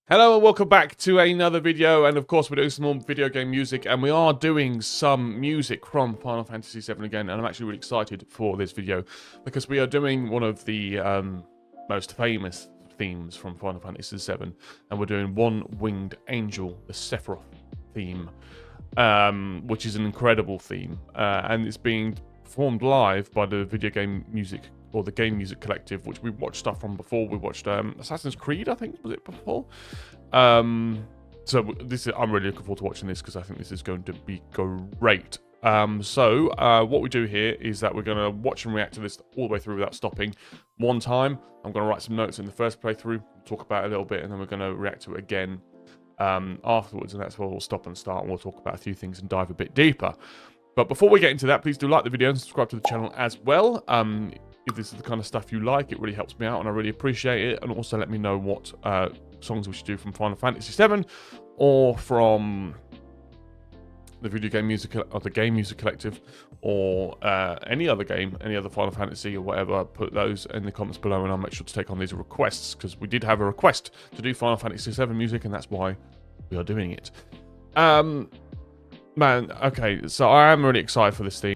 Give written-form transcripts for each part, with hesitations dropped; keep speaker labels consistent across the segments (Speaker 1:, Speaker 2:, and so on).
Speaker 1: Hello and welcome back to another video, and of course we're doing some more video game music, and we are doing some music from Final Fantasy VII again, and I'm actually really excited for this video because we are doing one of the most famous themes from Final Fantasy VII, and we're doing One Winged Angel, the Sephiroth theme, which is an incredible theme, and it's being performed live by the video game music or the Game Music Collective, which we watched stuff from before. We watched Assassin's Creed, I think, was it before? So this is, I'm really looking forward to watching this because I think this is going to be great. What we do here is that we're going to watch and react to this all the way through without stopping. One time, I'm going to write some notes in the first playthrough, talk about it a little bit, and then we're going to react to it again afterwards, and that's where we'll stop and start, and we'll talk about a few things and dive a bit deeper. But before we get into that, please do like the video and subscribe to the channel as well. If this is the kind of stuff you like, it really helps me out and I really appreciate it. And also let me know what songs we should do from Final Fantasy VII or from the video game music or the Game Music Collective or any other game, any other Final Fantasy or whatever. Put those in the comments below and I'll make sure to take on these requests because we did have a request to do Final Fantasy VII music and that's why we are doing it. Man, okay, so I am really excited for this theme.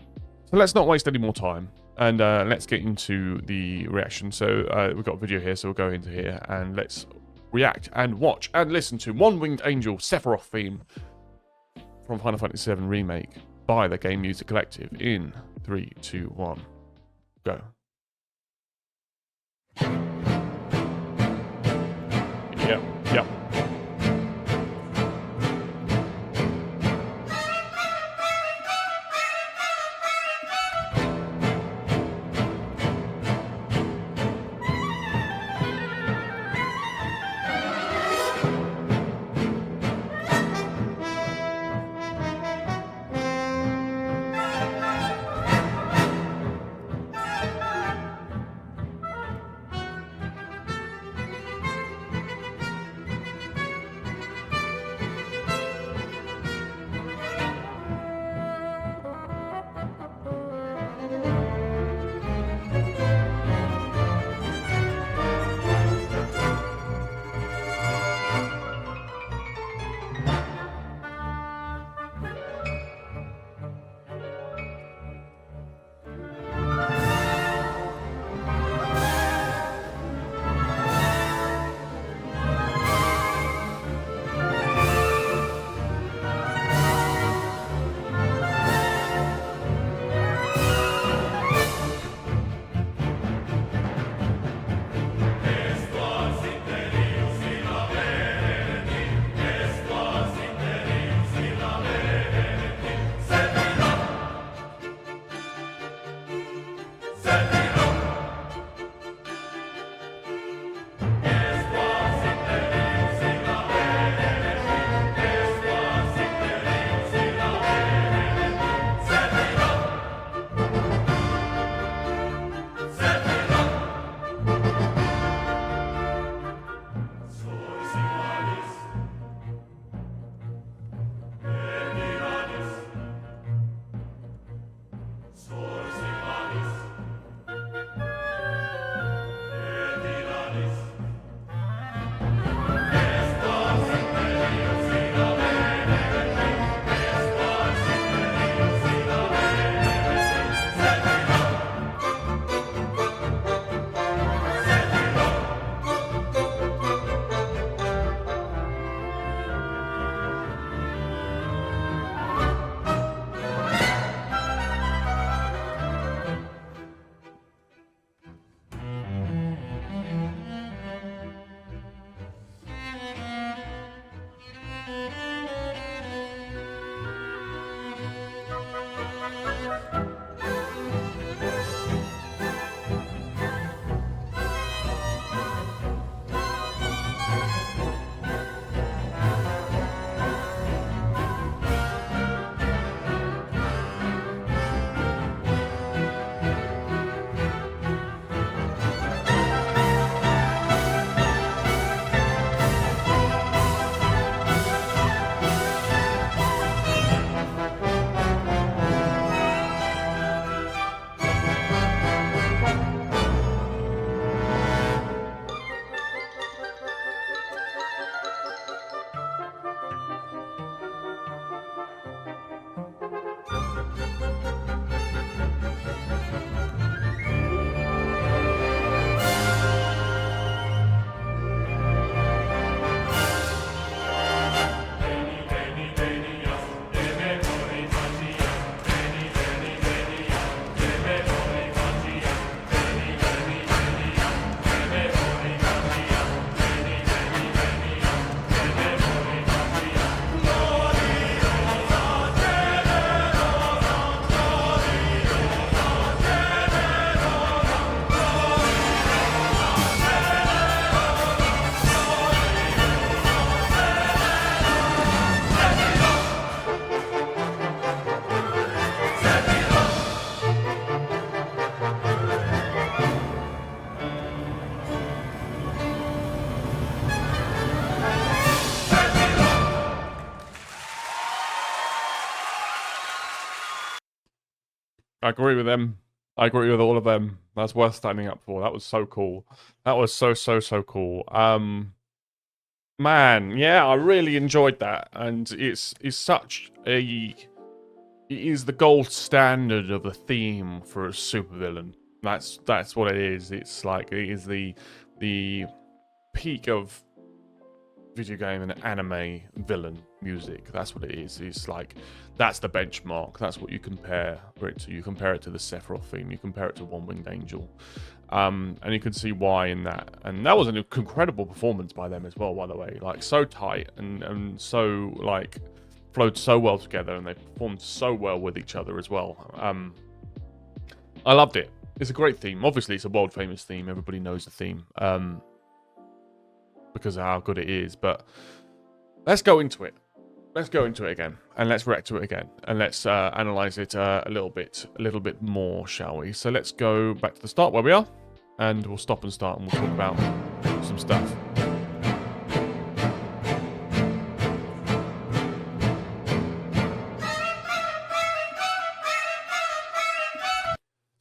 Speaker 1: So let's not waste any more time. And let's get into the reaction. So we've got a video here, so we'll go into here and let's react and watch and listen to One Winged Angel Sephiroth theme from Final Fantasy VII Remake by the Game Music Collective in 3, 2, 1, go. Yep. agree with them. I agree with all of them. That's worth standing up for. That was so cool. That was so cool. Man, yeah, I really enjoyed that, and it's such a... It is the gold standard of a theme for a supervillain. That's what it is. It's like it is the peak of video game and anime villain music. That's what it is. It's like that's the benchmark. That's what you compare it to. You compare it to the Sephiroth theme. You compare it to One Winged Angel, and you can see why in that. And that was an incredible performance by them as well. By the way, like so tight and so like flowed so well together, and they performed so well with each other as well. I loved it. It's a great theme. Obviously, it's a world famous theme. Everybody knows the theme. Because of how good it is, but let's go into it. Let's go into it again, and let's react to it again, and let's analyze it a little bit more, shall we? So let's go back to the start where we are, and we'll stop and start, and we'll talk about some stuff.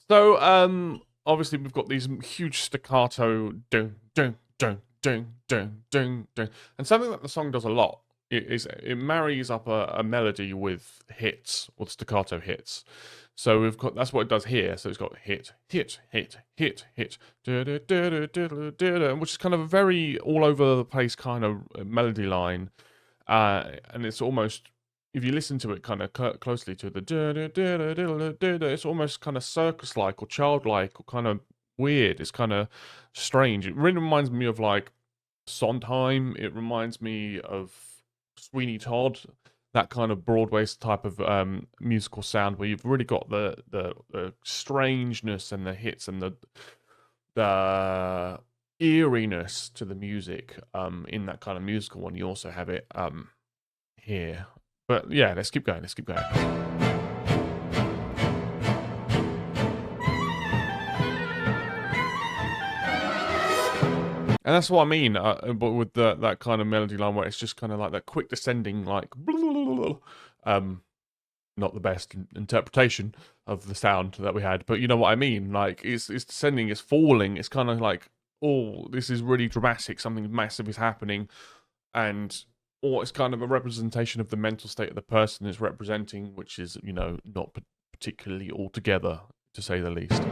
Speaker 1: So obviously we've got these huge staccato dun dun dun dun dun dun dun, and something that the song does a lot is it marries up a melody with hits, or staccato hits. So we've got, that's what it does here. So it's got hit, hit, hit, hit, hit, which is kind of a very all over the place kind of melody line, and it's almost, if you listen to it kind of closely to the it's almost kind of circus-like or childlike or kind of weird. It's kind of strange. It really reminds me of like Sondheim. It reminds me of Sweeney Todd, that kind of Broadway type of musical sound where you've really got the strangeness and the hits and the eeriness to the music in that kind of musical one. You also have it here. But yeah, let's keep going. Let's keep going. And that's what I mean, but with that kind of melody line where it's just kind of like that quick descending, like not the best interpretation of the sound that we had, but you know what I mean. Like it's descending, it's falling. It's kind of like, oh, this is really dramatic. Something massive is happening, or it's kind of a representation of the mental state of the person it's representing, which is, you know, not particularly altogether, to say the least.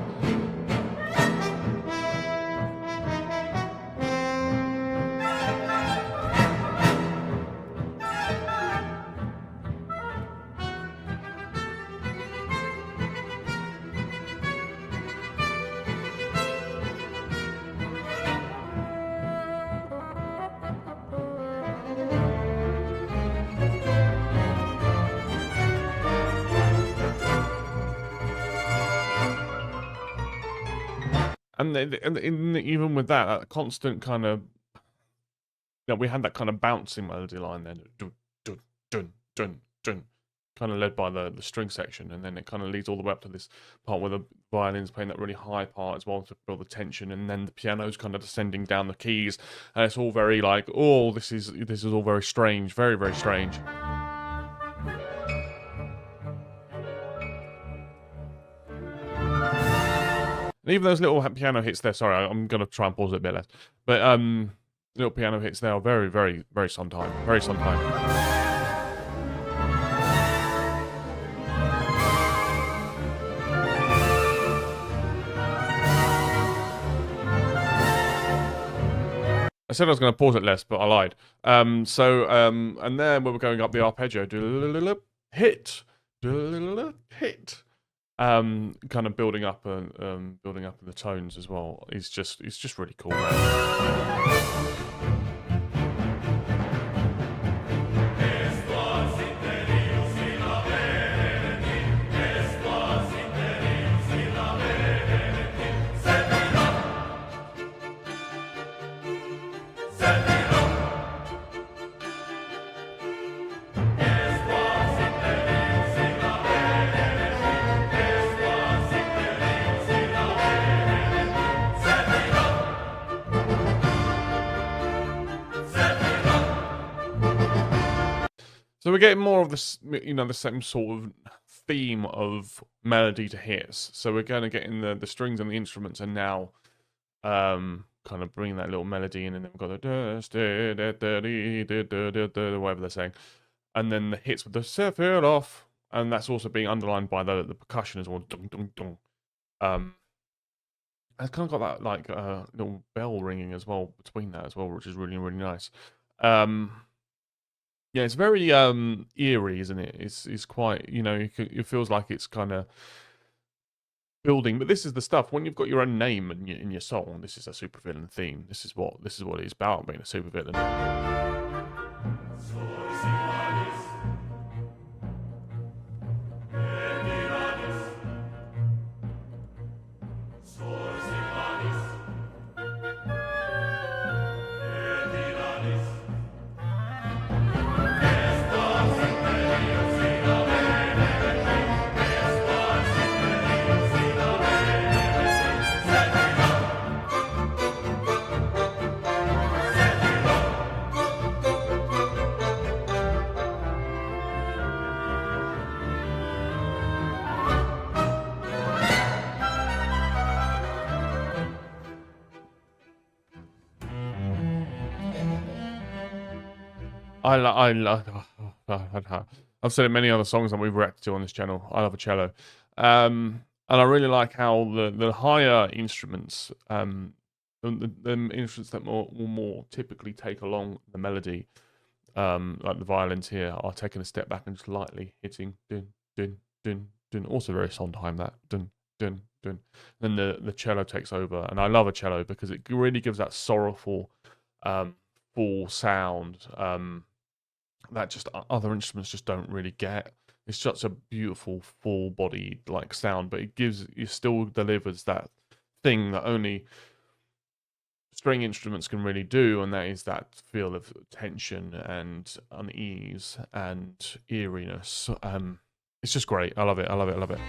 Speaker 1: And even with that constant kind of, we had that kind of bouncing melody line then, dun, dun, dun, dun, dun, kind of led by the string section, and then it kind of leads all the way up to this part where the violin's playing that really high part as well to build the tension, and then the piano's kind of descending down the keys, and it's all very like, oh, this is all very strange, very, very strange. And even those little piano hits there, sorry, I'm going to try and pause it a bit less. But little piano hits there are very, very, very Sondheim. Very Sondheim. I said I was going to pause it less, but I lied. And then when we're going up the arpeggio, hit, hit. Kind of building up the tones as well. It's just really cool, man. So we're getting more of this, you know, the same sort of theme of melody to hits. So we're going to get in the strings and the instruments, and now kind of bring that little melody in, and then we've got the whatever they're saying, and then the hits with the set it off, and that's also being underlined by the percussion as well. Dun, dun, dun. It's kind of got that like little bell ringing as well between that as well, which is really, really nice. Yeah, it's very eerie, isn't it? It's quite, you know, it feels like it's kind of building. But this is the stuff when you've got your own name in your song. This is a supervillain theme. This is what it's about, being a supervillain. I've said it in many other songs that we've reacted to on this channel. I love a cello, and I really like how the higher instruments, the instruments that will more typically take along the melody, like the violins here, are taking a step back and just lightly hitting dun dun dun dun. Also very Sondheim, that dun dun dun. Then the cello takes over, and I love a cello because it really gives that sorrowful, full sound. That just other instruments just don't really get. It's such a beautiful, full-bodied like sound, but it still delivers that thing that only string instruments can really do, and that is that feel of tension and unease and eeriness. It's just great. I love it. I love it. I love it.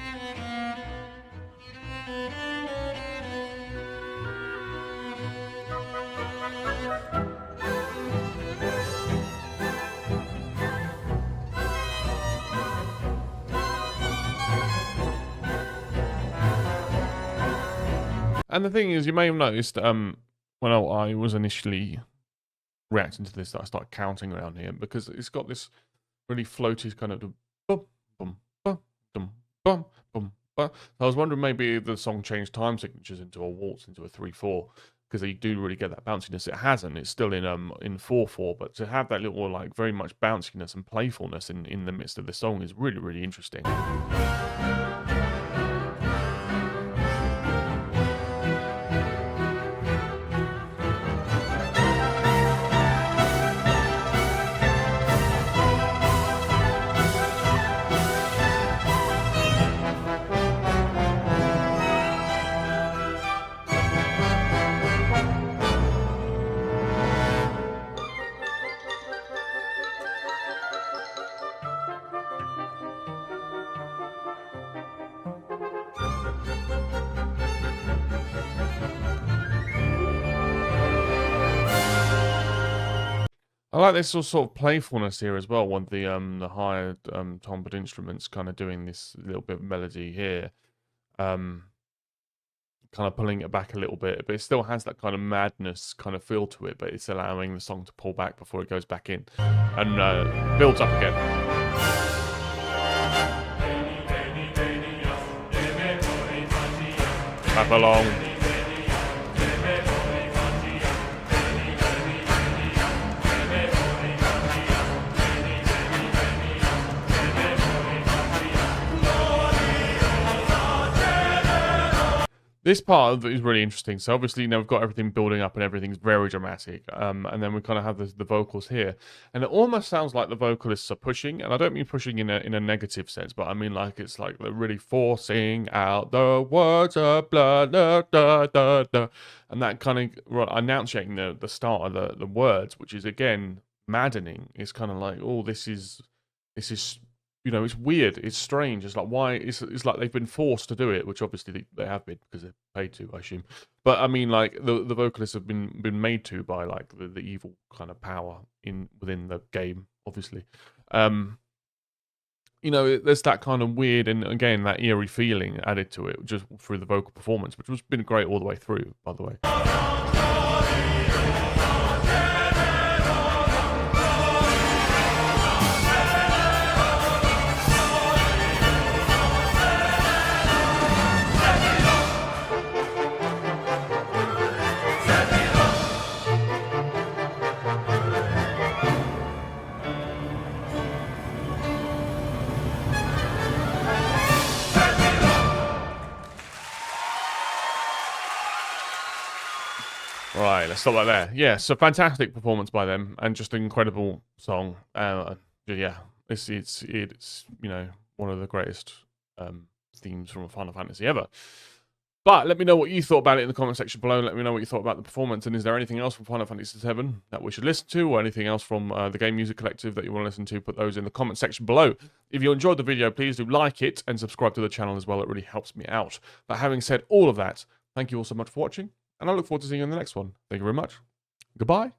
Speaker 1: And the thing is, you may have noticed, when I was initially reacting to this, that I started counting around here, because it's got this really floaty kind of bum, bum, bum, bum, bum, bum, bum. I was wondering maybe the song changed time signatures into a waltz, into a 3/4, because you do really get that bounciness. It hasn't. It's still in 4/4, but to have that little like very much bounciness and playfulness in the midst of the song is really, really interesting. I like this sort of playfulness here as well, with the higher timbre instruments kind of doing this little bit of melody here, kind of pulling it back a little bit, but it still has that kind of madness kind of feel to it, but it's allowing the song to pull back before it goes back in and builds up again. Clap along. This part of it is really interesting. So obviously now we've got everything building up and everything's very dramatic. And then we kind of have the vocals here. And it almost sounds like the vocalists are pushing. And I don't mean pushing in a negative sense, but I mean like it's like they're really forcing out the words of blood. Da, da, da, da. And that kind of enunciating the start of the words, which is again maddening. It's kind of like, oh, this is you know, it's weird, it's strange. It's like, why? It's like they've been forced to do it, which obviously they have been because they're paid to, I assume. But I mean, like the vocalists have been made to by like the evil kind of power within the game, obviously. you know, there's that kind of weird and, again, that eerie feeling added to it just through the vocal performance, which has been great all the way through, by the way. Right, let's stop right there. Yeah, so fantastic performance by them, and just an incredible song. Yeah, it's you know, one of the greatest themes from a Final Fantasy ever. But let me know what you thought about it in the comment section below. Let me know what you thought about the performance, and is there anything else from Final Fantasy VII that we should listen to, or anything else from the Game Music Collective that you want to listen to? Put those in the comment section below. If you enjoyed the video, please do like it and subscribe to the channel as well. It really helps me out. But having said all of that, thank you all so much for watching, and I look forward to seeing you in the next one. Thank you very much. Goodbye.